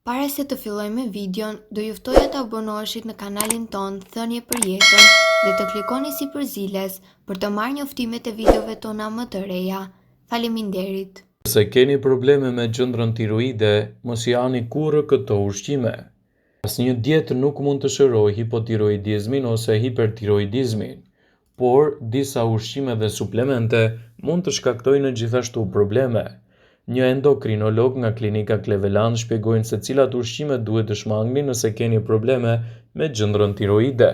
Para se të fillojmë me videon, do ju ftoja të abonoheshit në kanalin ton Thënie për Jetën dhe të klikoni sipërziles për të marrë njoftimet e videove tona më të reja. Faleminderit. Nëse keni probleme me gjëndrën tiroide, mos i hani kurrë këto ushqime. Asnjë dietë nuk mund të shërojë hipotiroidizmin ose hipertiroidizmin, por disa ushqime dhe suplemente mund të shkaktojnë gjithashtu probleme. Një endokrinolog nga klinika Cleveland shpjegojnë se cilat ushqime duhet të shmangni nëse keni probleme me gjëndrën tiroide.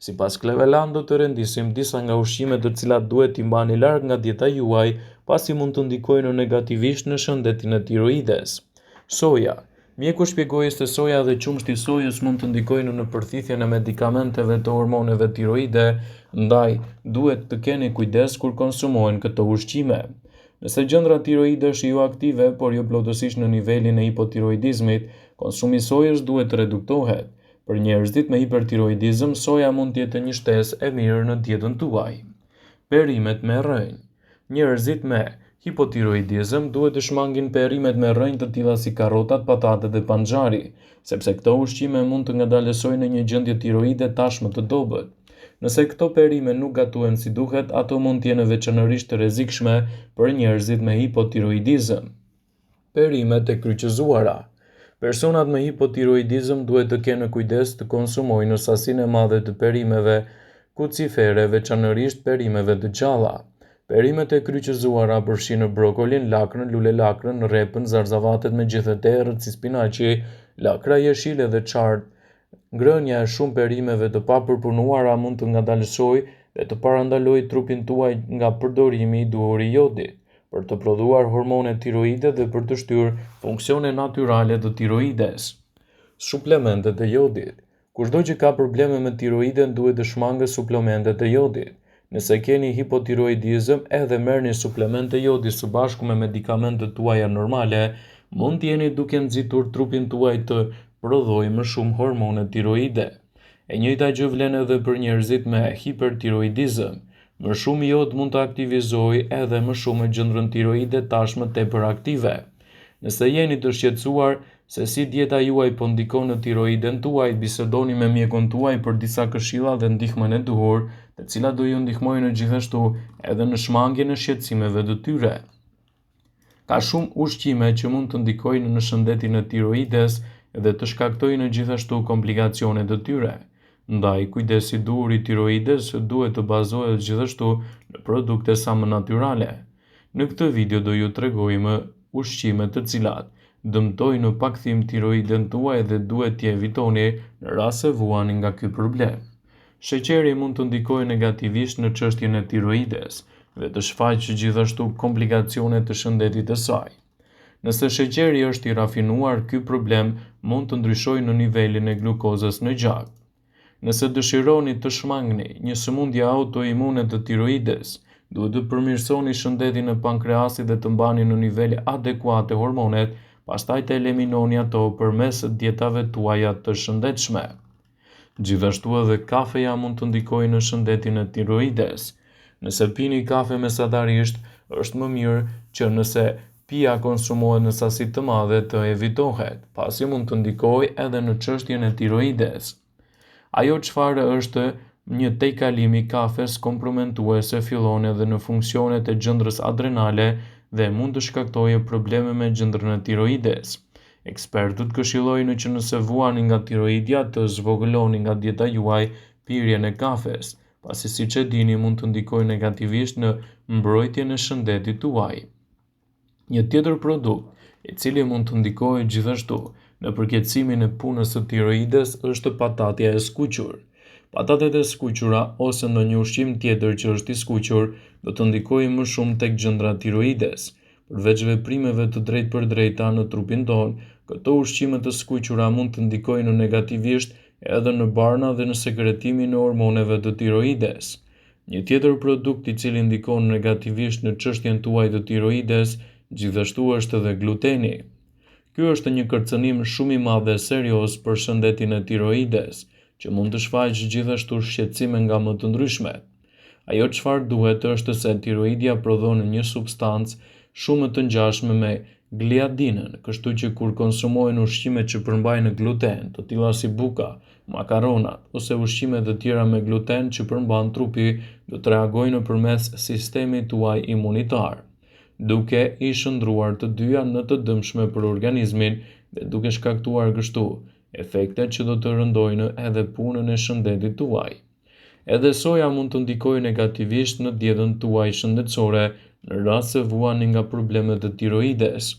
Sipas Cleveland do të rendisim disa nga ushqimet të cilat duhet t'i mbani larg nga dieta juaj, pasi mund të ndikojnë negativisht në shëndetin e tiroides. Soja. Mjeku shpjegoi se soja dhe qumshti i sojës mund të ndikojnë në përthithjen e medikamenteve të hormoneve tiroide, ndaj duhet të keni kujdes kur konsumohen këto ushqime. Nëse gjëndra tiroide është jo aktive, por jo plotësisht në nivelin e hipotiroidizmit, konsumi i sojës duhet të reduktohet. Për njerëzit me hipertiroidizëm, soja mund të jetë një shtesë e mirë në dietën tuaj. Perimet me rrënjë. Njerëzit me hipotiroidizëm duhet të shmangin perimet me rrënjë të tilla si karrotat, patatet dhe panxari, sepse këto ushqime mund të ngadalësojnë në një gjendje tiroide tashmë të dobët. Nëse këto perime nuk gatuhen si duhet, ato mund të jenë veçanërisht të rrezikshme për njerëzit me hipotiroidizëm. Perimet e kryqëzuara. Personat me hipotiroidizëm duhet të kenë kujdes të konsumojnë sasinë e madhe të perimeve kucifere, veçanërisht perimeve të gjalla. Perimet e kryqëzuara përfshijnë brokolin, lakrën, lule lakrën, rrepën, zarzavatet me gjithë të errët si spinaqi, lakra jeshile dhe çartë. Ngrënia e shumë perimeve të papërpunuara mund të ngadalësojë dhe të parandalojë trupin tuaj nga përdorimi i duhur i jodit, për të prodhuar hormone tiroide dhe për të shtyrë funksione natyrale të tiroides. Suplementet e jodit. Kushdo që ka probleme me tiroiden duhet të shmangë suplementet e jodit. Nëse keni hipotiroidizëm edhe merrni suplemente jodi së bashku me medikamentet tuaja normale, mund të jeni duke nxitur trupin tuaj të prodhojë më shumë hormone tiroide. E njëjta gjë vlen edhe për njerëzit me hipertiroidizëm. Më shumë jod mund të aktivizojë edhe më shumë gjëndrën tiroide tashmë tepër aktive. Nëse jeni të shqetësuar se si dieta juaj po ndikon në tiroiden tuaj, bisedoni me mjekun tuaj për disa këshilla dhe ndihmën e duhur, të cilat do ju ndihmojnë gjithashtu edhe në shmangjen e shqetësimeve të tyre. Ka shumë ushqime që mund të ndikojnë në shëndetin e tiroides dhe të shkaktojnë gjithashtu komplikacione të tyre. Ndaj, kujdesi i duhur i tiroides duhet të bazohet gjithashtu në produkte sa më natyrale. Në këtë video do ju tregojmë ushqime të cilat dëmtojnë në pakthim tiroiden tuaj dhe duhet t'i evitoni në rast se vuani nga ky problem. Sheqeri mund të ndikojë negativisht në çështjen e tiroides dhe të shfaqë gjithashtu komplikacione të shëndetit të saj. Nëse sheqeri është i rafinuar, ky problem mund të ndryshojë në nivelin e glukozës në gjak. Nëse dëshironi të shmangni një sëmundje autoimune të tiroides, duhet të përmirësoni shëndetin e pankreasit dhe të mbani në nivele adekuate hormonet, pastaj të eliminoni ato përmes dietave tuaja të shëndetshme. Gjithashtu edhe kafeja mund të ndikojë në shëndetin e tiroides. Nëse pini kafe mesatarisht, është më mirë që nëse pija konsumohet në sasi të madhe të evitohet, pasi mund të ndikojë edhe në çështjen e tiroides. Ajo çfarë është një tejkalim i kafes komprometuese fillon edhe në funksionet e gjëndrës adrenale dhe mund të shkaktojë probleme me gjëndrën e tiroides. Ekspertët këshillojnë që nëse vuani nga tiroidja të zvogëloni nga dieta juaj pirjen e kafes, pasi siç e dini mund të ndikojë negativisht në mbrojtjen e shëndetit tuaj. Një tjetër produkt, i cili mund të ndikojë gjithashtu në përkeqësimin e punës së tiroides është patatja e skuqur. Patatet e skuqura ose ndonjë ushqim tjetër që është i skuqur do të ndikojë më shumë tek gjëndra tiroides. Përveç veprimeve të drejtpërdrejta në trupin tonë, këto ushqime të skuqura mund të ndikojnë negativisht edhe në barna dhe në sekretimin e hormoneve të tiroides. Një tjetër produkt i cili ndikon negativisht në çështjen tuaj të tiroides gjithashtu është edhe gluteni. Ky është një kërcënim shumë i madh dhe serioz për shëndetin e tiroides, që mund të shfaqë gjithashtu shqetësime nga më të ndryshmet. Ajo çfarë duhet është se tiroidja prodhon një substancë shumë të ngjashme me gliadinën, kështu që kur konsumohen ushqime që përmbajnë gluten, të tilla si buka, makaronat ose ushqime të tjera me gluten që përmban trupi, do të reagojë nëpërmes sistemit tuaj imunitar, duke i shndruar të dyja në të dëmshme për organizmin dhe duke shkaktuar kështu efekte që do të rëndojnë edhe punën e shëndetit tuaj. Edhe soja mund të ndikojë negativisht në dietën tuaj shëndetësore në rast se vuani nga problemet e tiroides.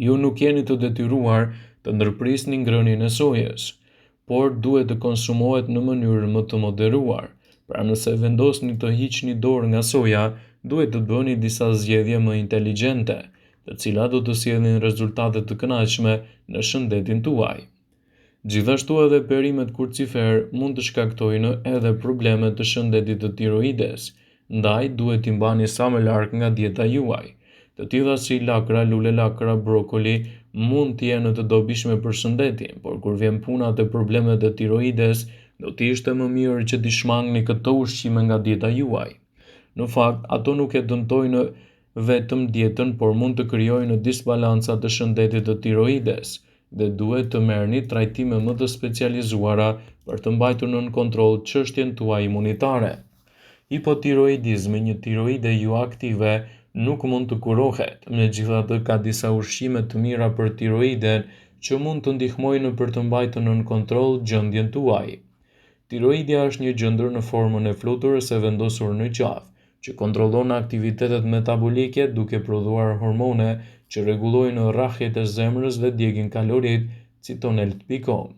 Ju nuk jeni të detyruar të ndërprisni ngrënien e sojës, por duhet të konsumohet në mënyrë më të moderuar. Pra nëse vendosni të hiqni dorë nga soja, duhet të bëni disa zgjedhje më inteligjente, të cilat do të sjellin rezultate të kënaqshme në shëndetin tuaj. Gjithashtu edhe perimet kurcifer mund të shkaktojnë edhe probleme të shëndetit të tiroides, ndaj duhet t'i mbani sa më larg nga dieta juaj. Të tilla si lakra, lule lakra, brokoli mund të jenë të dobishme për shëndetin, por kur vjen puna te problemet e tiroides, do të ishte më mirë që t'i shmangni këto ushqime nga dieta juaj. Në fakt, ato nuk e dëmtojnë vetëm dietën, por mund të krijojnë disbalanca të shëndetit të tiroides dhe duhet të merrni trajtime më të specializuara për të mbajtur nën kontroll çështjen tuaj imunitare. Hipotiroidizmi, një tiroide jo aktive, nuk mund të kurohet, megjithatë ka disa ushqime të mira për tiroiden që mund të ndihmojnë për të mbajtur nën kontroll gjendjen tuaj. Tiroidja është një gjendër në formën e fluturës e vendosur në qafë, që kontrollon aktivitetet metabolike duke prodhuar hormone që rregullojnë rrahjet e zemrës dhe djegin kalorit, si tonet pikom.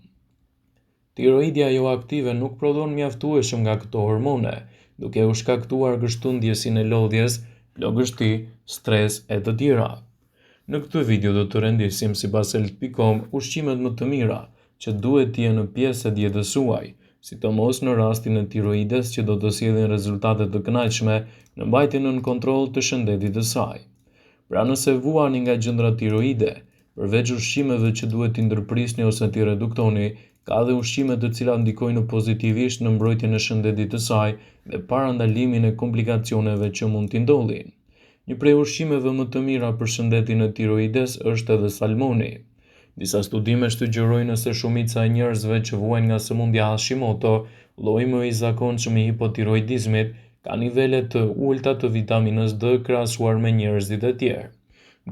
Tiroidja jo aktive nuk prodhon mjaftueshëm nga këto hormone, duke u shkaktuar kështu ndjesinë e lodhjes, plagështi, stres e të tjera. Në këtë video do të rendisim sipas Health.com ushqimet më të mira që duhet të jenë pjesë e dietës suaj, sidomos në rastin e tiroides që do të sjellin rezultate të kënaqshme në mbajtjen nën kontroll të shëndetit të saj. Pra nëse vuani nga gjendra tiroide, përveç ushqimeve që duhet t'i ndërprisni ose t'i reduktoni, ka dhe ushqime të cilat ndikojnë pozitivisht në mbrojtjen e shëndetit të saj dhe parandalimin e komplikacioneve që mund t'i ndodhin. Një prej ushqimeve më të mira për shëndetin e tiroides është edhe salmoni. Disa studime shtugjërojnë se shumica e njerëzve që vuajnë nga sëmundja Hashimoto, lloji më i zakonshëm i hipotiroidizmit, ka nivele të ulta të vitaminës D krahasuar me njerëzit e tjerë.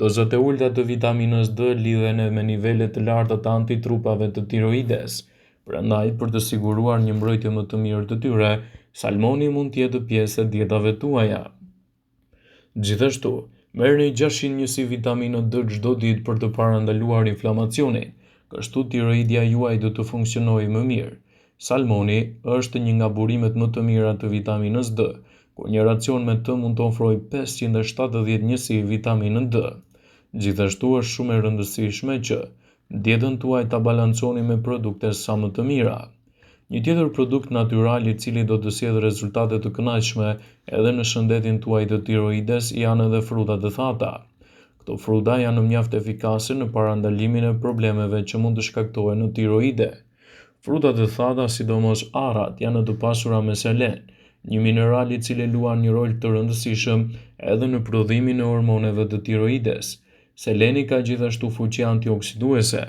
Dozat e ulta të vitaminës D lidhen me nivele të larta të antitrupave të tiroides. Prandaj, për të siguruar një mbrojtje më të mirë të tyre, salmoni mund të jetë pjesë e dietave tuaja. Gjithashtu, merrni 600 njësi vitaminë D çdo ditë për të parandaluar inflamacionin, kështu tiroidja juaj do të funksionojë më mirë. Salmoni është një nga burimet më të mira të vitaminës D, ku një racion me të mund të ofrojë 570 njësi vitaminën D. Gjithashtu është shumë e rëndësishme që dietën tuaj ta balanconi me produkte sa më të mira. Një tjetër produkt natyral i cili do të sjellë rezultate të kënaqshme edhe në shëndetin tuaj të tiroides janë edhe frutat e thata. Këto fruta janë mjaft efikase në parandalimin e problemeve që mund të shkaktohen në tiroide. Frutat e thata, sidomos arrat, janë të pasura me selen, një mineral i cili luan një rol të rëndësishëm edhe në prodhimin e hormoneve të tiroides. Seleni ka gjithashtu fuqi antioksiduese.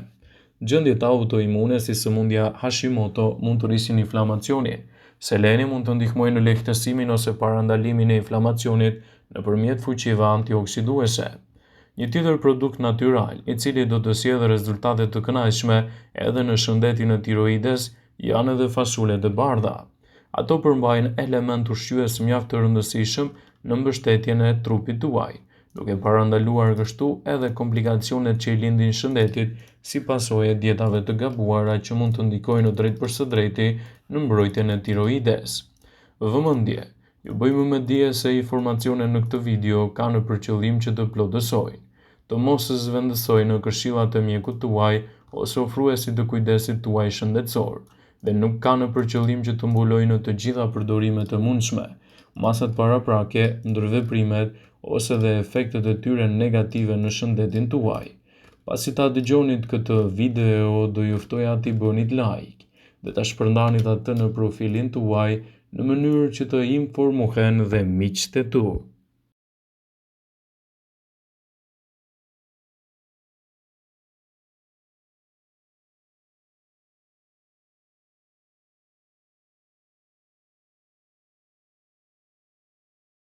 Gjendjet autoimune si sëmundja Hashimoto mund të rrisin inflamacionin. Seleni mund të ndihmojë në lehtësimin ose parandalimin e inflamacionit nëpërmjet fuqive antioksiduese. Një tjetër produkt natyral, i cili do të sjellë rezultate të kënaqshme edhe në shëndetin e tiroides, janë edhe fasulet e bardha. Ato përmbajnë element ushqyes mjaft të rëndësishëm në mbështetjen e trupit tuaj, duke parandaluar kështu edhe komplikacionet që i lindin shëndetit si pasojë e dietave të gabuara që mund të ndikojnë drejt për së drejti në mbrojtjen e tiroides. Vëmendje, ju bëjmë me dije se informacionet në këtë video kanë për qëllim që të plotësojnë, të mos zhvendësojnë në këshillat e mjekut tuaj ose ofruesit të kujdesit tuaj shëndetësor, dhe nuk kanë për qëllim që të mbulojnë të gjitha përdorimet e mundshme, masat paraprake, ndërveprimet ose dhe efektet e tyre negative në shëndetin tuaj. Pasi ta dëgjonit këtë video, do ju ftoja t'i bënit like dhe ta shpërndanit atë në profilin tuaj në mënyrë që të informohen dhe miqtë e tu.